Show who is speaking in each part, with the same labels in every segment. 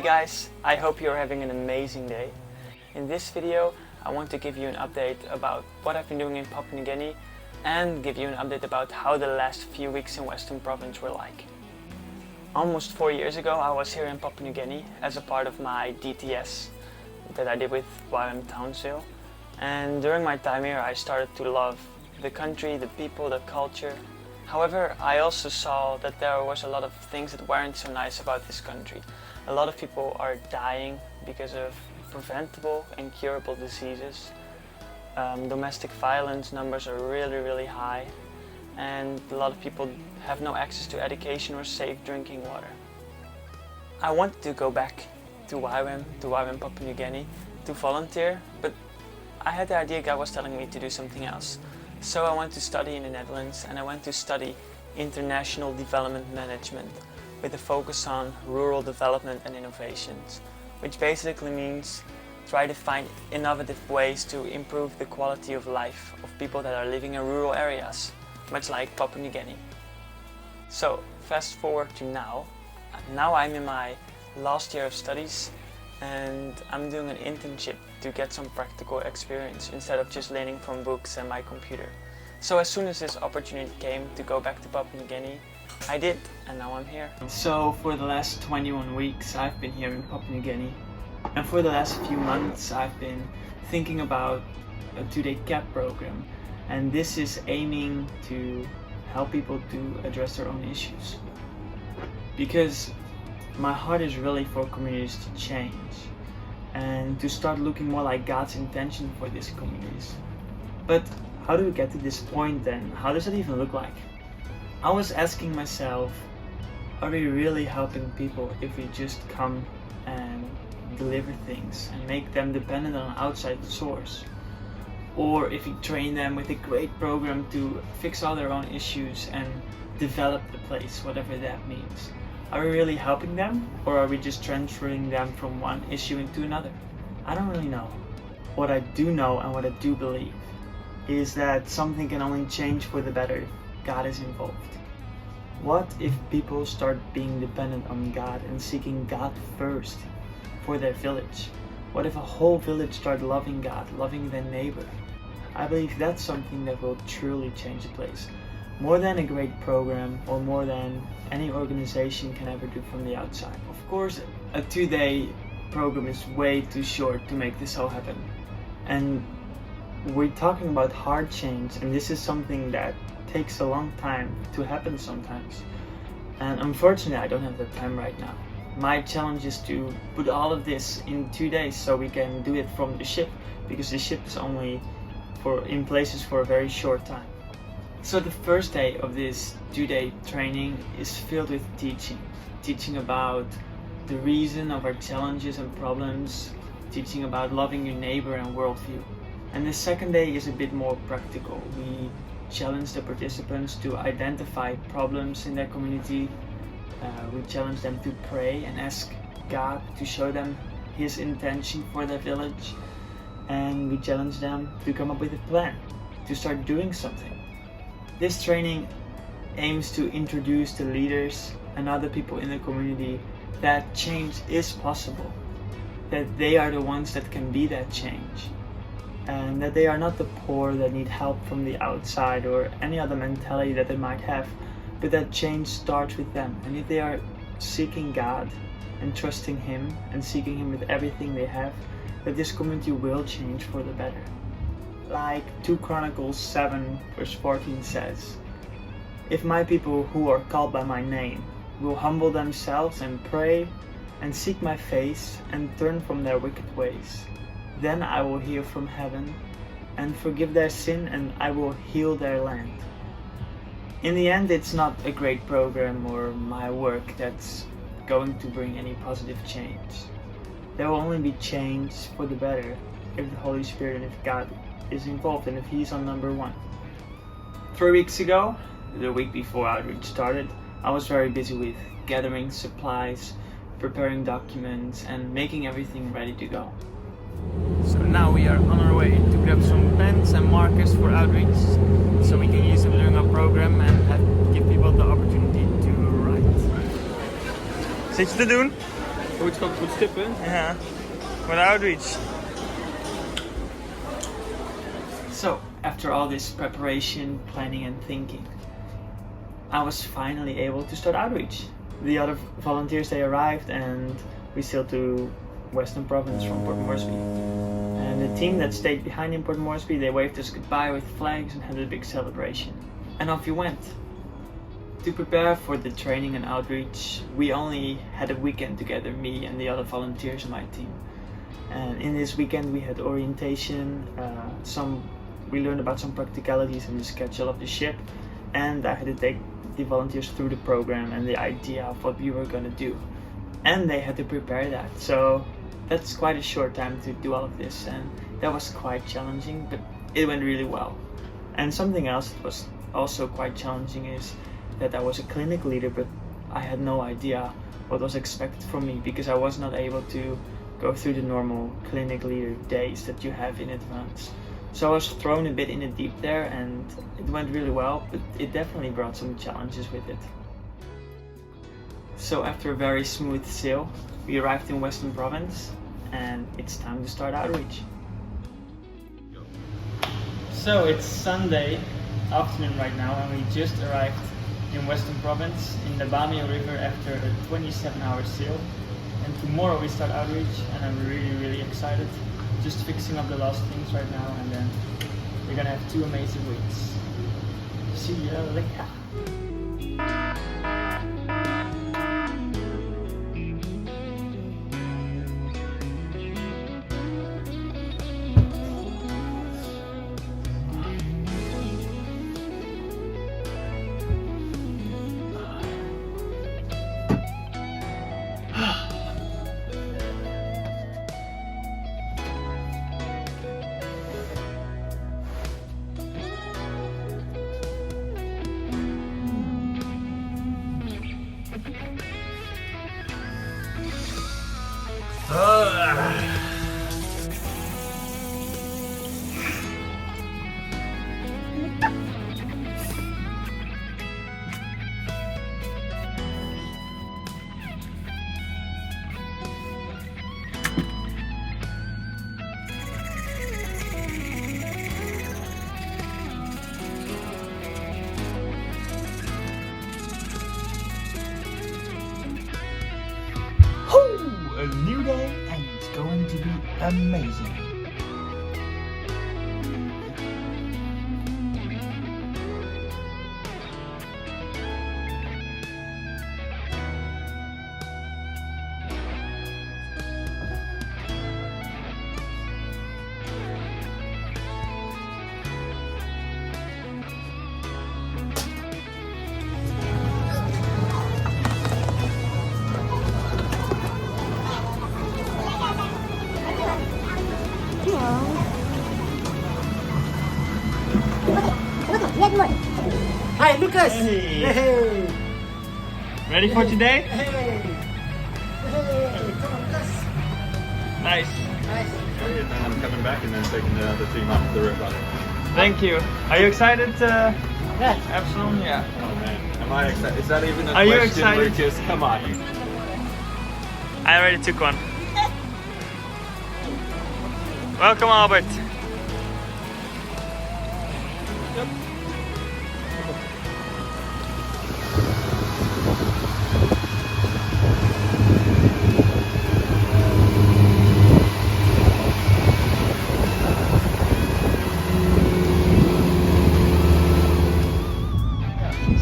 Speaker 1: guys, I hope you're having an amazing day. In this video I want to give you an update about what I've been doing in Papua New Guinea and give you an update about how the last few weeks in Western Province were like. Almost 4 years ago I was here in Papua New Guinea as a part of my DTS that I did with YWAM Townsville, and during my time here I started to love the country, the people, the culture. However, I also saw that there was a lot of things that weren't so nice about this country. A lot of people are dying because of preventable and curable diseases. Domestic violence numbers are really high, and a lot of people have no access to education or safe drinking water. I wanted to go back to YWAM Papua New Guinea to volunteer, but I had the idea God was telling me to do something else. So I went to study in the Netherlands, and I went to study International Development Management with a focus on rural development and innovations, which basically means try to find innovative ways to improve the quality of life of people that are living in rural areas, much like Papua New Guinea. So fast forward to now. Now I'm in my last year of studies and I'm doing an internship to get some practical experience instead of just learning from books and my computer. So as soon as this opportunity came to go back to Papua New Guinea, I did, and now I'm here. So for the last 21 weeks I've been here in Papua New Guinea, and for the last few months I've been thinking about a 2-day CAP program, and this is aiming to help people to address their own issues. Because my heart is really for communities to change and to start looking more like God's intention for these communities. But how do we get to this point then? How does it even look like? I was asking myself, are we really helping people if we just come and deliver things and make them dependent on an outside source? Or if we train them with a great program to fix all their own issues and develop the place, whatever that means? Are we really helping them, or are we just transferring them from one issue into another? I don't really know. What I do know and what I do believe is that something can only change for the better if God is involved. What if people start being dependent on God and seeking God first for their village? What if a whole village start loving God, loving their neighbor? I believe that's something that will truly change the place. More than a great program or more than any organization can ever do from the outside. Of course, a 2-day program is way too short to make this all happen. And we're talking about hard change, and this is something that takes a long time to happen sometimes. And unfortunately, I don't have the time right now. My challenge is to put all of this in 2 days so we can do it from the ship, because the ship is only in places for a very short time. So the first day of this 2-day training is filled with teaching about the reason of our challenges and problems, teaching about loving your neighbor and worldview. And the second day is a bit more practical. We challenge the participants to identify problems in their community. We challenge them to pray and ask God to show them His intention for their village. And we challenge them to come up with a plan, to start doing something. This training aims to introduce the leaders and other people in the community that change is possible, that they are the ones that can be that change, and that they are not the poor that need help from the outside or any other mentality that they might have, but that change starts with them. And if they are seeking God and trusting Him and seeking Him with everything they have, that this community will change for the better. Like 2 Chronicles 7 verse 14 says, "If my people who are called by my name will humble themselves and pray and seek my face and turn from their wicked ways, then I will hear from heaven and forgive their sin, and I will heal their land." In the end, it's not a great program or my work that's going to bring any positive change. There will only be change for the better if the Holy Spirit and if God is involved and if He's on number 1. 3 weeks ago, the week before outreach started, I was very busy with gathering supplies, preparing documents, and making everything ready to go. So now we are on our way to grab some pens and markers for outreach, so we can use them during our program and give people the opportunity to write. Zit je te doen?
Speaker 2: Boodschap goed stippen.
Speaker 1: Yeah, with outreach. So, after all this preparation, planning and thinking, I was finally able to start outreach. The other volunteers, they arrived and we sailed to Western Province from Port Moresby. And the team that stayed behind in Port Moresby, they waved us goodbye with flags and had a big celebration. And off we went. To prepare for the training and outreach, we only had a weekend together, me and the other volunteers in my team. And in this weekend we had orientation, we learned about some practicalities in the schedule of the ship, and I had to take the volunteers through the program and the idea of what we were going to do. And they had to prepare that, so that's quite a short time to do all of this, and that was quite challenging, but it went really well. And something else that was also quite challenging is that I was a clinic leader, but I had no idea what was expected from me because I was not able to go through the normal clinic leader days that you have in advance. So I was thrown a bit in the deep there, and it went really well, but it definitely brought some challenges with it. So after a very smooth sail, we arrived in Western Province, and it's time to start outreach. So it's Sunday afternoon right now, and we just arrived in Western Province in the Bamu River after a 27-hour sail. And tomorrow we start outreach, and I'm really excited. Just fixing up the last things right now, and then we're gonna have 2 amazing weeks. See ya later.
Speaker 3: A new day, and it's going to be amazing. Hi, Lucas!
Speaker 1: Hey.
Speaker 3: Hey!
Speaker 1: Ready for today?
Speaker 3: Hey! Hey! Come on, Lucas!
Speaker 1: Nice.
Speaker 3: Nice.
Speaker 2: And then I'm coming back and then taking the team off the rip on it.
Speaker 1: Thank you. Are you excited,
Speaker 3: Yeah.
Speaker 1: Epsilon? Yeah.
Speaker 2: Oh man, am I excited? Is that even a
Speaker 1: Are you
Speaker 2: question,
Speaker 1: excited?
Speaker 2: Lucas? Come on.
Speaker 1: I already took one. Welcome, Albert.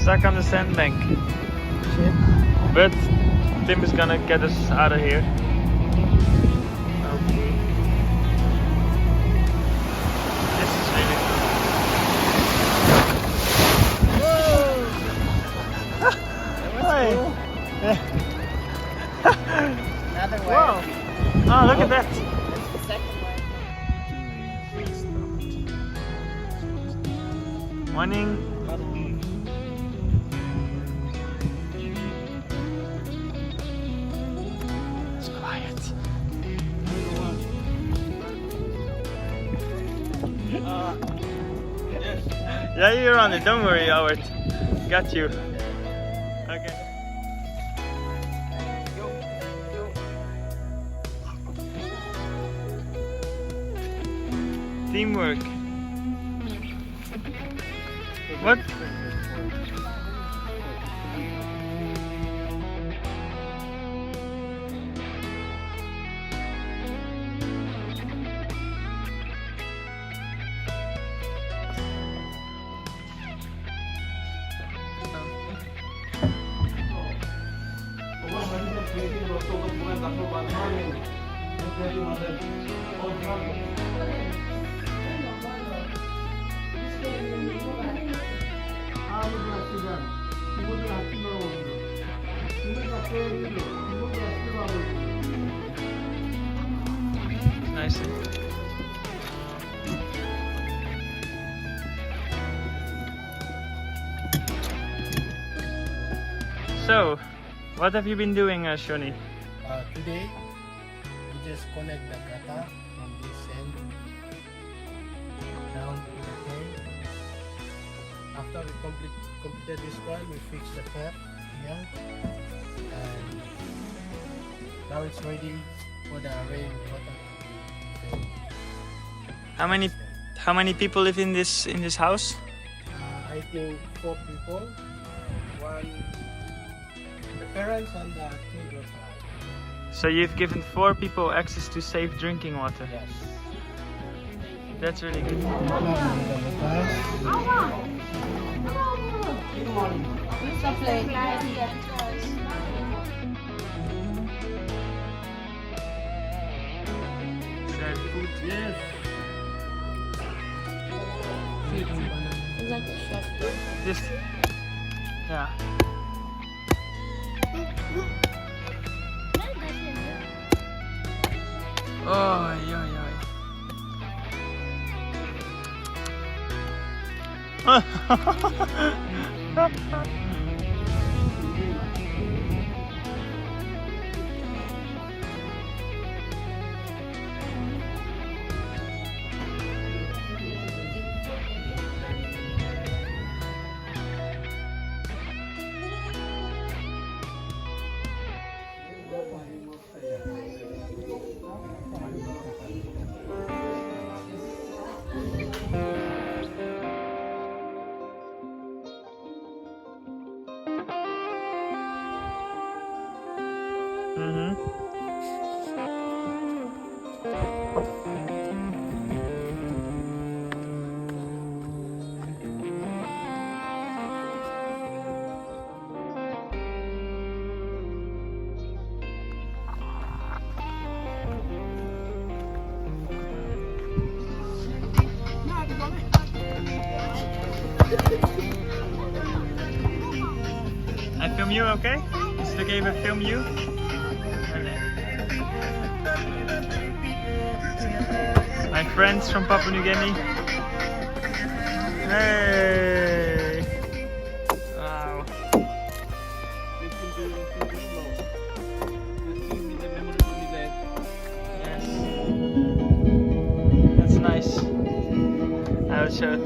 Speaker 1: Stuck on the sandbank.
Speaker 3: Shit.
Speaker 1: But Tim is gonna get us out of here. This is really Hi.
Speaker 3: Another way.
Speaker 1: Wow. Oh, look at that.
Speaker 3: That's the second way.
Speaker 1: Morning. It's quiet. Yeah, you're on it. Don't worry, Albert. Got you. Okay. Teamwork. What? Nice. So, what have you been doing, Shoni?
Speaker 4: Today, we just connect the kata from this end down to the tail. After we completed this one, we fix the cap here, and now it's ready for the rain water to be filled.
Speaker 1: How many people live in this house?
Speaker 4: I think 4 people, one the parents and the 2 daughters.
Speaker 1: So you've given 4 people access to safe drinking water.
Speaker 4: Yes.
Speaker 1: That's really good. Share food.
Speaker 4: Yes.
Speaker 1: Just, yeah. Oh, yeah, yeah. I film you, okay? Is it okay if I film you? My friends from Papua New Guinea. Hey! Wow. Yes. That's nice. I will show.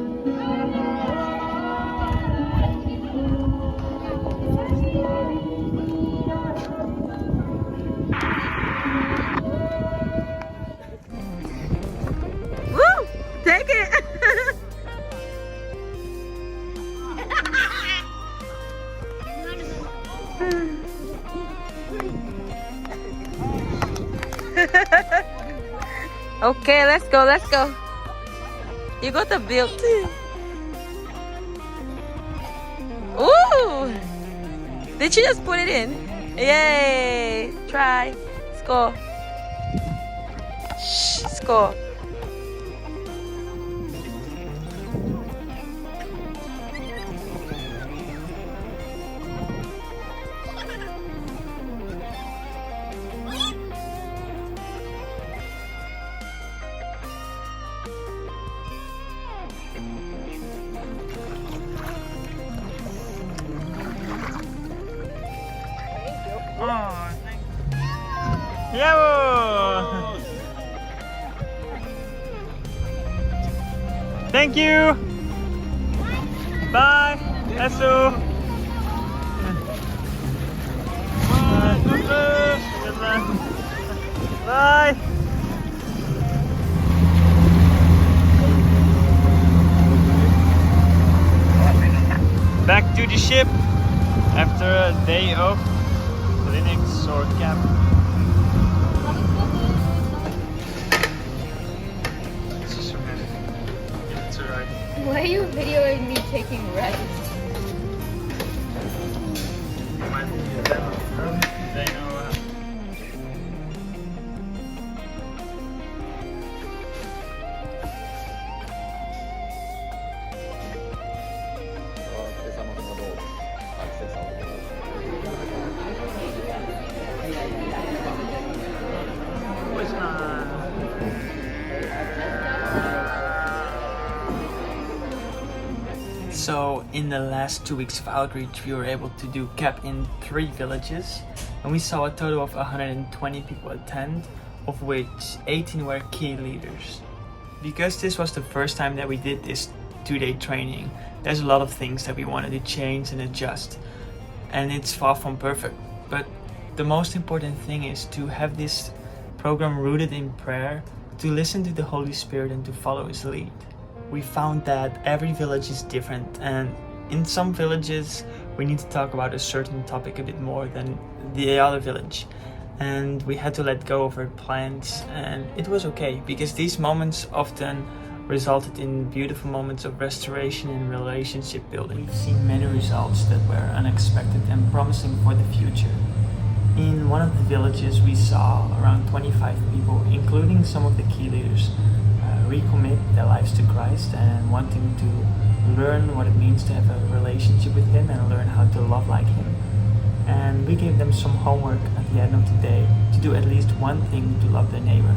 Speaker 5: Take it! Okay, let's go, let's go. You got the build. Ooh! Did you just put it in? Yay! Try. Score. Shh, score.
Speaker 1: Oh, thank you. Yabo! Thank you! Bye! Esso! Bye! leadership after a day of clinics or camp. This is so heavy. Yeah, it's alright.
Speaker 6: Why are you videoing me taking rides?
Speaker 1: Might be a demo. They know. So in the last 2 weeks of outreach, we were able to do CAP in 3 villages, and we saw a total of 120 people attend, of which 18 were key leaders. Because this was the first time that we did this 2-day training, there's a lot of things that we wanted to change and adjust, and it's far from perfect. But the most important thing is to have this program rooted in prayer, to listen to the Holy Spirit and to follow His lead. We found that every village is different, and in some villages we need to talk about a certain topic a bit more than the other village, and we had to let go of our plans, and it was okay because these moments often resulted in beautiful moments of restoration and relationship building. We've seen many results that were unexpected and promising for the future. In one of the villages we saw around 25 people, including some of the key leaders, recommit their lives to Christ and wanting to learn what it means to have a relationship with Him and learn how to love like Him. And we gave them some homework at the end of the day to do at least one thing to love their neighbor.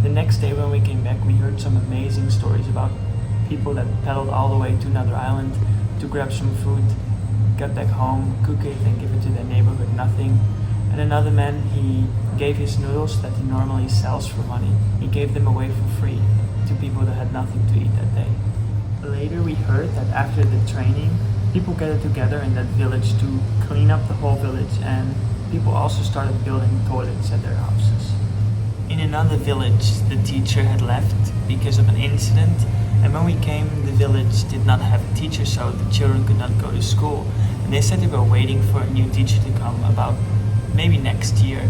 Speaker 1: The next day when we came back, we heard some amazing stories about people that paddled all the way to another island to grab some food, got back home, cook it and give it to their neighbor with nothing. And another man, he gave his noodles that he normally sells for money, he gave them away for free to people that had nothing to eat that day. Later we heard that after the training, people gathered together in that village to clean up the whole village, and people also started building toilets at their houses. In another village, the teacher had left because of an incident, and when we came, the village did not have a teacher, so the children could not go to school. And they said they were waiting for a new teacher to come about maybe next year.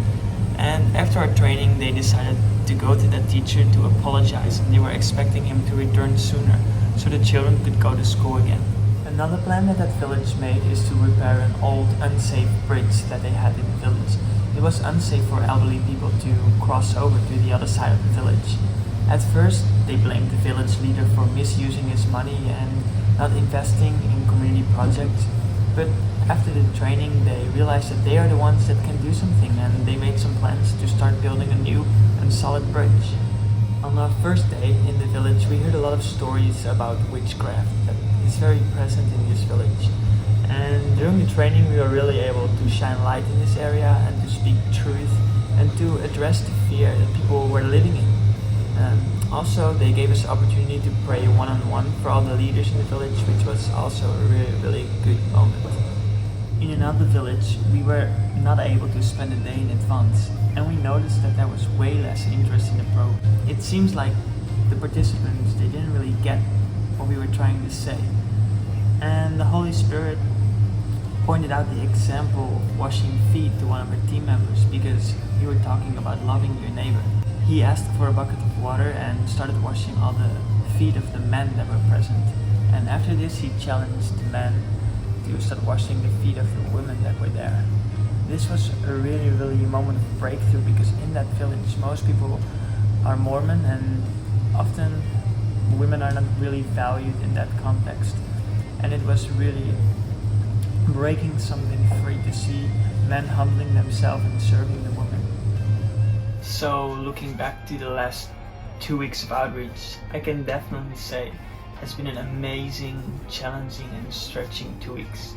Speaker 1: And after our training, they decided to go to that teacher to apologize, and they were expecting him to return sooner so the children could go to school again. Another plan that village made is to repair an old unsafe bridge that they had in the village. It was unsafe for elderly people to cross over to the other side of the village. At first, they blamed the village leader for misusing his money and not investing in community projects, but after the training, they realized that they are the ones that can do something, and they made some plans to start building a new and solid bridge. On our first day in the village, we heard a lot of stories about witchcraft that is very present in this village. And during the training, we were really able to shine light in this area and to speak truth and to address the fear that people were living in. Also, they gave us the opportunity to pray one-on-one for all the leaders in the village, which was also a really good moment. In another village, we were not able to spend a day in advance, and we noticed that there was way less interest in the program. It seems like the participants, they didn't really get what we were trying to say. And the Holy Spirit pointed out the example of washing feet to one of our team members because we were talking about loving your neighbor. He asked for a bucket of water and started washing all the feet of the men that were present. And after this, he challenged the men to start washing the feet of the women that were there. This was a really moment of breakthrough because in that village most people are Mormon, and often women are not really valued in that context. And it was really breaking something free to see men humbling themselves and serving the women. So looking back to the last 2 weeks of outreach, I can definitely say has been an amazing, challenging and stretching 2 weeks.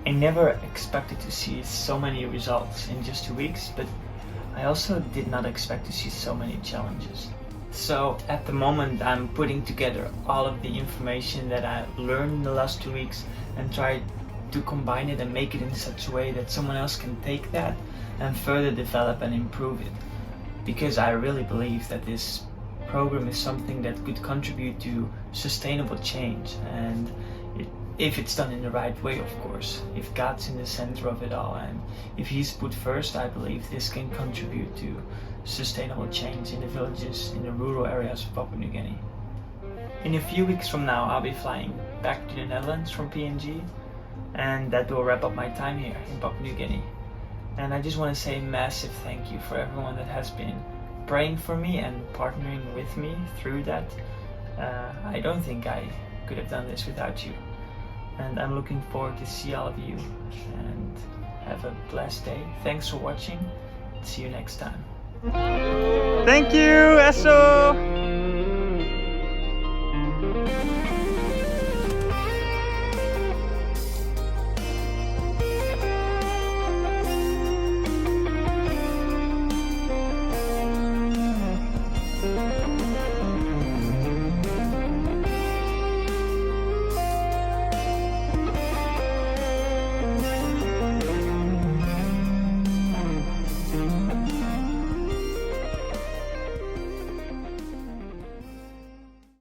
Speaker 1: I never expected to see so many results in just 2 weeks, but I also did not expect to see so many challenges. So at the moment I'm putting together all of the information that I learned in the last 2 weeks and try to combine it and make it in such a way that someone else can take that and further develop and improve it. Because I really believe that this program is something that could contribute to sustainable change, and
Speaker 7: if it's done in the right way, of course, if God's in the center of it all, and if He's put first, I believe this can contribute to sustainable change in the villages, in the rural areas of Papua New Guinea. In a few weeks from now, I'll be flying back to the Netherlands from PNG, and that will wrap up my time here in Papua New Guinea. And I just want to say a massive thank you for everyone that has been praying for me and partnering with me through that. I don't think I could have done this without you. And I'm looking forward to see all of you, and have a blessed day. Thanks for watching. See you next time.
Speaker 1: Thank you, Esso!